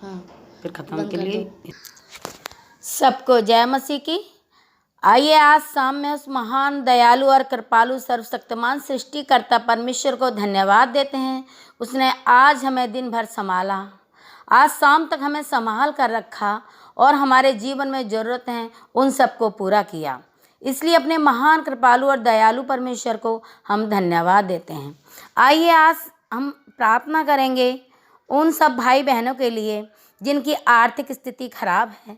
हाँ, फिर खत्म बंद के कर लिए। दो। सबको जय मसीह की। आइए आज शाम में उस महान दयालु और कृपालु सर्वशक्तिमान सृष्टिकर्ता परमेश्वर को धन्यवाद देते हैं। उसने आज हमें दिन भर संभाला, आज शाम तक हमें संभाल कर रखा और हमारे जीवन में ज़रूरत है उन सबको पूरा किया। इसलिए अपने महान कृपालु और दयालु परमेश्वर को हम धन्यवाद देते हैं। आइए आज हम प्रार्थना करेंगे उन सब भाई बहनों के लिए जिनकी आर्थिक स्थिति खराब है,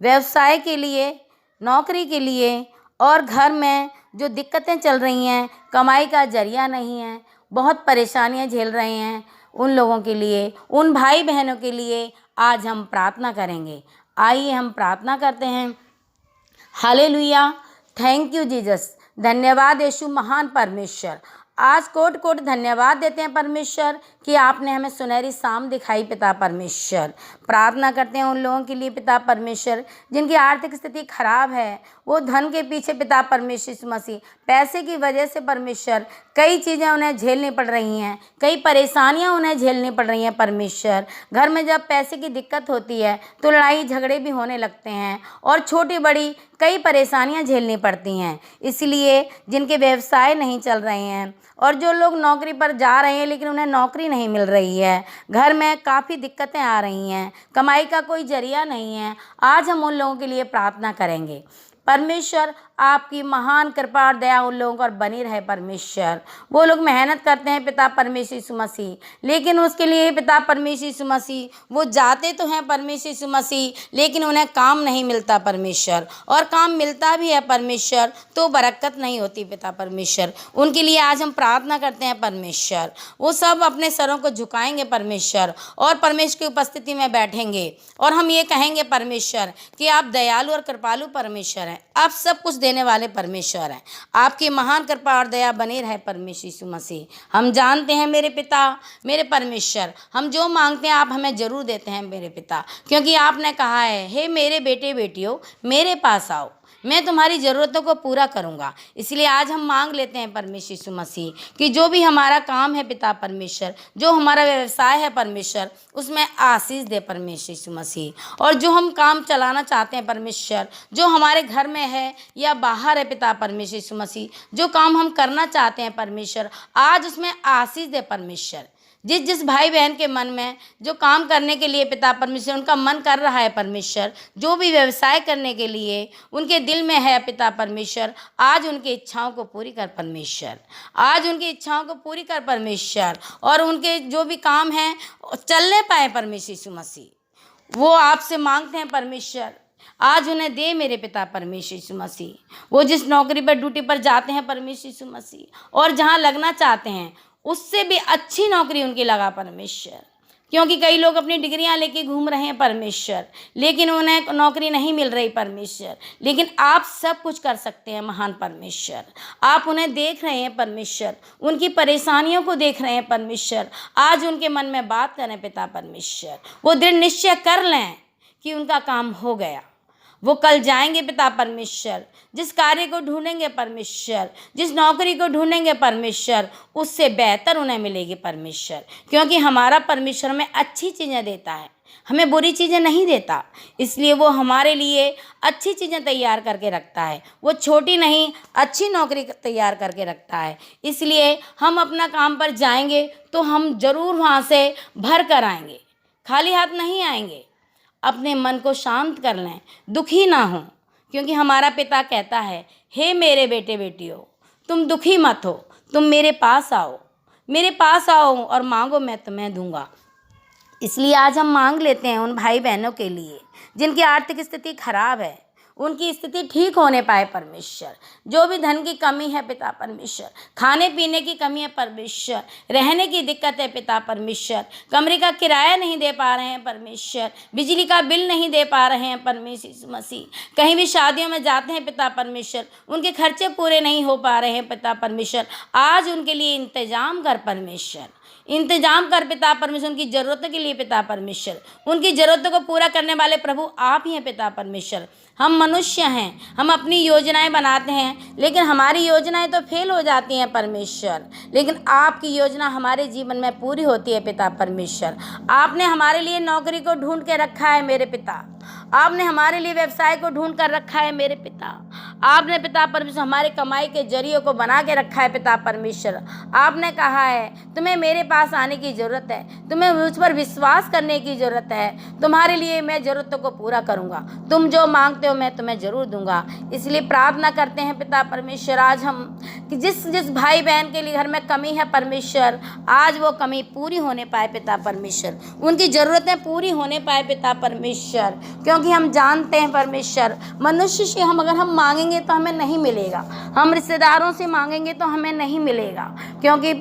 व्यवसाय के लिए, नौकरी के लिए और घर में जो दिक्कतें चल रही हैं, कमाई का जरिया नहीं है, बहुत परेशानियां झेल रहे हैं, उन लोगों के लिए, उन भाई बहनों के लिए आज हम प्रार्थना करेंगे। आइए हम प्रार्थना करते हैं। Hallelujah, thank you Jesus. धन्यवाद यीशु महान परमेश्वर। आज कोट कोट धन्यवाद देते हैं परमेश्वर कि आपने हमें सुनहरी शाम दिखाई पिता परमेश्वर। प्रार्थना करते हैं उन लोगों के लिए पिता परमेश्वर जिनकी आर्थिक स्थिति खराब है, वो धन के पीछे पिता परमेश्वर यीशु मसीह, पैसे की वजह से परमेश्वर कई चीज़ें उन्हें झेलनी पड़ रही हैं, कई परेशानियां उन्हें झेलनी पड़ रही हैं परमेश्वर। घर में जब पैसे की दिक्कत होती है तो लड़ाई झगड़े भी होने लगते हैं और छोटी बड़ी कई परेशानियां झेलनी पड़ती हैं। इसलिए जिनके व्यवसाय नहीं चल रहे हैं और जो लोग नौकरी पर जा रहे हैं लेकिन उन्हें नौकरी नहीं मिल रही है, घर में काफ़ी दिक्कतें आ रही हैं, कमाई का कोई जरिया नहीं है, आज हम उन लोगों के लिए प्रार्थना करेंगे। परमेश्वर आपकी महान कृपा और दया उन लोगों पर बनी रहे परमेश्वर। वो लोग मेहनत करते हैं पिता परमेश्वर यीशु मसीह, लेकिन उसके लिए पिता परमेश्वर यीशु मसीह वो जाते तो हैं परमेश्वर यीशु मसीह, लेकिन उन्हें काम नहीं मिलता परमेश्वर, और काम मिलता भी है परमेश्वर तो बरकत नहीं होती पिता परमेश्वर। उनके लिए आज हम प्रार्थना करते हैं परमेश्वर। वो सब अपने सरों को झुकाएंगे परमेश्वर और परमेश्वर की उपस्थिति में बैठेंगे और हम ये कहेंगे परमेश्वर कि आप दयालु और कृपालु परमेश्वर हैं, आप सब कुछ देने वाले परमेश्वर हैं। आपकी महान कृपा और दया बनी रहे परमेश्वर यीशु मसीह। हम जानते हैं मेरे पिता, मेरे परमेश्वर, हम जो मांगते हैं आप हमें जरूर देते हैं मेरे पिता, क्योंकि आपने कहा है हे मेरे बेटे बेटियों मेरे पास आओ, मैं तुम्हारी ज़रूरतों को पूरा करूंगा। इसलिए आज हम मांग लेते हैं परमेश्वर यीशु मसीह कि जो भी हमारा काम है पिता परमेश्वर, जो हमारा व्यवसाय है परमेश्वर, उसमें आशीष दे परमेश्वर यीशु मसीह। और जो हम काम चलाना चाहते हैं परमेश्वर, जो हमारे घर में है या बाहर है पिता परमेश्वर यीशु मसीह, जो काम हम करना चाहते हैं परमेश्वर, आज उसमें आशीष दे परमेश्वर। जिस जिस भाई बहन के मन में जो काम करने के लिए पिता परमेश्वर उनका मन कर रहा है परमेश्वर, जो भी व्यवसाय करने के लिए उनके दिल में है पिता परमेश्वर, आज उनकी इच्छाओं को पूरी कर परमेश्वर, आज उनकी इच्छाओं को पूरी कर परमेश्वर, और उनके जो भी काम हैं चलने पाए परमेश्वर यीशु मसीह। वो आपसे मांगते हैं परमेश्वर, आज उन्हें दे मेरे पिता परमेश्वर यीशु मसीह। वो जिस नौकरी पर ड्यूटी पर जाते हैं परमेश्वर यीशु मसीह और जहाँ लगना चाहते हैं उससे भी अच्छी नौकरी उनकी लगा परमेश्वर, क्योंकि कई लोग अपनी डिग्रियां लेके घूम रहे हैं परमेश्वर, लेकिन उन्हें नौकरी नहीं मिल रही परमेश्वर। लेकिन आप सब कुछ कर सकते हैं महान परमेश्वर। आप उन्हें देख रहे हैं परमेश्वर, उनकी परेशानियों को देख रहे हैं परमेश्वर। आज उनके मन में बात करें पिता परमेश्वर, वो दृढ़ निश्चय कर लें कि उनका काम हो गया। वो कल जाएंगे पिता परमेश्वर, जिस कार्य को ढूंढेंगे परमेश्वर, जिस नौकरी को ढूंढेंगे परमेश्वर, उससे बेहतर उन्हें मिलेगी परमेश्वर, क्योंकि हमारा परमेश्वर हमें अच्छी चीज़ें देता है, हमें बुरी चीज़ें नहीं देता। इसलिए वो हमारे लिए अच्छी चीज़ें तैयार करके रखता है, वो छोटी नहीं अच्छी नौकरी तैयार करके रखता है। इसलिए हम अपना काम पर जाएंगे तो हम ज़रूर वहाँ से भर कर आएंगे, खाली हाथ नहीं आएंगे। अपने मन को शांत कर लें, दुखी ना हो, क्योंकि हमारा पिता कहता है हे मेरे बेटे बेटियों तुम दुखी मत हो, तुम मेरे पास आओ, मेरे पास आओ और मांगो मैं तुम्हें दूंगा। इसलिए आज हम मांग लेते हैं उन भाई बहनों के लिए जिनकी आर्थिक स्थिति खराब है, उनकी स्थिति ठीक होने पाए परमेश्वर। जो भी धन की कमी है पिता परमेश्वर, खाने पीने की कमी है परमेश्वर, रहने की दिक्कत है पिता परमेश्वर, कमरे का किराया नहीं दे पा रहे हैं परमेश्वर, बिजली का बिल नहीं दे पा रहे हैं परमेश्वर मसीह, कहीं भी शादियों में जाते हैं पिता परमेश्वर, उनके खर्चे पूरे नहीं हो पा रहे हैं पिता परमेश्वर, आज उनके लिए इंतजाम कर परमेश्वर। इंतजाम कर पिता परमेश्वर, उनकी ज़रूरतों के लिए पिता परमेश्वर, उनकी ज़रूरतों को पूरा करने वाले प्रभु आप ही हैं पिता परमेश्वर। हम मनुष्य हैं, हम अपनी योजनाएं बनाते हैं, लेकिन हमारी योजनाएं तो फेल हो जाती हैं परमेश्वर, लेकिन आपकी योजना हमारे जीवन में पूरी होती है पिता परमेश्वर। आपने हमारे लिए नौकरी को ढूंढ के रखा है मेरे पिता, आपने हमारे लिए व्यवसाय को ढूंढ कर रखा है मेरे पिता, आपने पिता परमेश्वर हमारे कमाई के जरिए को बना के रखा है पिता परमेश्वर। आपने कहा है तुम्हें मेरे पास आने की ज़रूरत है, तुम्हें मुझ पर विश्वास करने की ज़रूरत है, तुम्हारे लिए मैं ज़रूरतों को पूरा करूँगा, तुम जो मांगते हो मैं तुम्हें ज़रूर दूंगा। इसलिए प्रार्थना करते हैं पिता परमेश्वर, आज हम कि जिस भाई बहन के लिए घर में कमी है परमेश्वर, आज वो कमी पूरी होने पाए पिता परमेश्वर, उनकी ज़रूरतें पूरी होने पाए पिता परमेश्वर। क्योंकि हम जानते हैं परमेश्वर, मनुष्य से अगर हम मांगेंगे तो हमें नहीं मिलेगा, हम रिश्तेदारों से मांगेंगे तो हमें नहीं मिलेगा, क्योंकि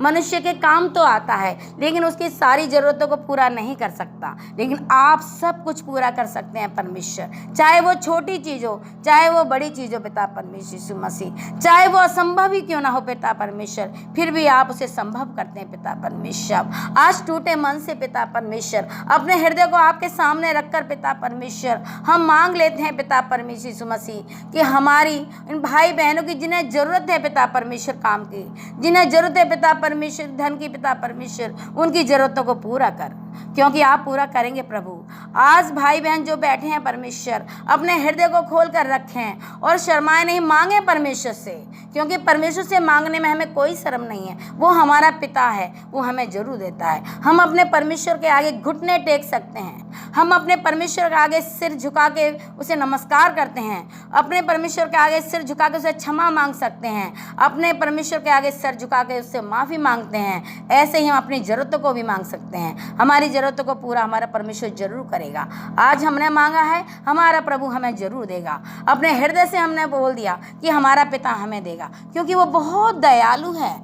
मनुष्य के काम तो आता है लेकिन उसकी सारी ज़रूरतों को पूरा नहीं कर सकता, लेकिन आप सब कुछ पूरा कर सकते हैं परमेश्वर। चाहे वो छोटी चीज़ हो, चाहे वो बड़ी चीज़ हो पिता परमेश्वर यीशु मसीह, चाहे वो असंभव ही क्यों ना हो पिता परमेश्वर, फिर भी आप उसे संभव करते हैं पिता परमेश्वर। आज टूटे मन से पिता परमेश्वर अपने हृदय को आपके सामने रखकर पिता परमेश्वर हम मांग लेते हैं पिता परमेश्वर यीशु मसीह कि हमारी इन भाई बहनों की जिन्हें ज़रूरत है पिता परमेश्वर काम की, जिन्हें ज़रूरत है पिता परमेश्वर धन की पिता परमेश्वर, उनकी ज़रूरतों को पूरा कर, क्योंकि आप पूरा करेंगे प्रभु। आज भाई बहन जो बैठे हैं परमेश्वर अपने हृदय को खोल कर रखें और शर्माए नहीं, मांगे परमेश्वर से, क्योंकि परमेश्वर से मांगने में हमें कोई शर्म नहीं है। वो हमारा पिता है, वो हमें जरूर देता है। हम अपने परमेश्वर के आगे घुटने टेक सकते हैं, हम अपने परमेश्वर के आगे सिर झुका के उसे नमस्कार करते हैं, अपने परमेश्वर के आगे सिर झुका के उसे क्षमा मांग सकते हैं, अपने परमेश्वर के आगे सिर झुका के उससे माफ़ी मांगते हैं। ऐसे ही हम अपनी ज़रूरतों को भी मांग सकते हैं, हमारी ज़रूरतों को पूरा हमारा परमेश्वर जरूर करेगा। आज हमने मांगा है, हमारा प्रभु हमें जरूर देगा। अपने हृदय से हमने बोल दिया कि हमारा पिता हमें देगा, क्योंकि वो बहुत दयालु है।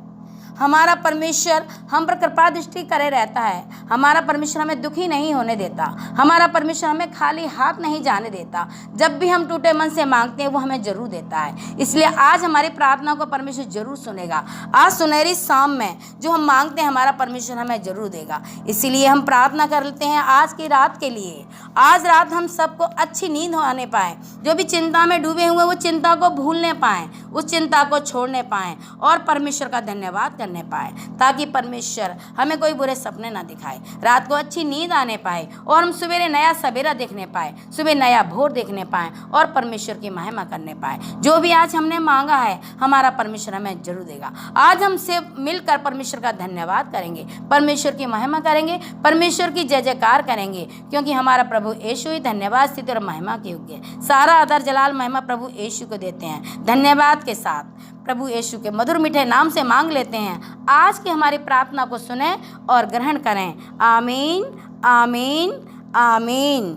हमारा परमेश्वर हम पर कृपा दृष्टि करे रहता है। हमारा परमेश्वर हमें दुखी नहीं होने देता, हमारा परमेश्वर हमें खाली हाथ नहीं जाने देता। जब भी हम टूटे मन से मांगते हैं वो हमें जरूर देता है। इसलिए आज हमारी प्रार्थना को परमेश्वर जरूर सुनेगा। आज सुनहरी शाम में जो हम मांगते हैं हमारा परमेश्वर हमें जरूर देगा। इसीलिए हम प्रार्थना कर लेते हैं आज की रात के लिए। आज रात हम सबको अच्छी नींद आने पाए, जो भी चिंता में डूबे हुए वो चिंता को भूलने पाएँ, उस चिंता को छोड़ने पाएँ और परमेश्वर का धन्यवाद करने पाए, ताकि परमेश्वर हमें कोई बुरे सपने ना दिखाए, रात को अच्छी नींद आने पाए और हम सवेरे नया सवेरा देखने पाए, सुबह नया भोर देखने पाए और परमेश्वर की महिमा करने पाए। जो भी आज हमने मांगा है हमारा परमेश्वर हमें जरूर देगा। आज हम से मिलकर परमेश्वर का धन्यवाद करेंगे, परमेश्वर की महिमा करेंगे, परमेश्वर की जय जयकार करेंगे, क्योंकि हमारा प्रभु यीशु ही धन्यवाद स्तुति और महिमा के योग्य है। सारा आदर जलाल महिमा प्रभु यीशु को देते हैं। धन्यवाद के साथ प्रभु यीशु के मधुर मीठे नाम से मांग लेते हैं। आज की हमारी प्रार्थना को सुने और ग्रहण करें। आमीन, आमीन, आमीन।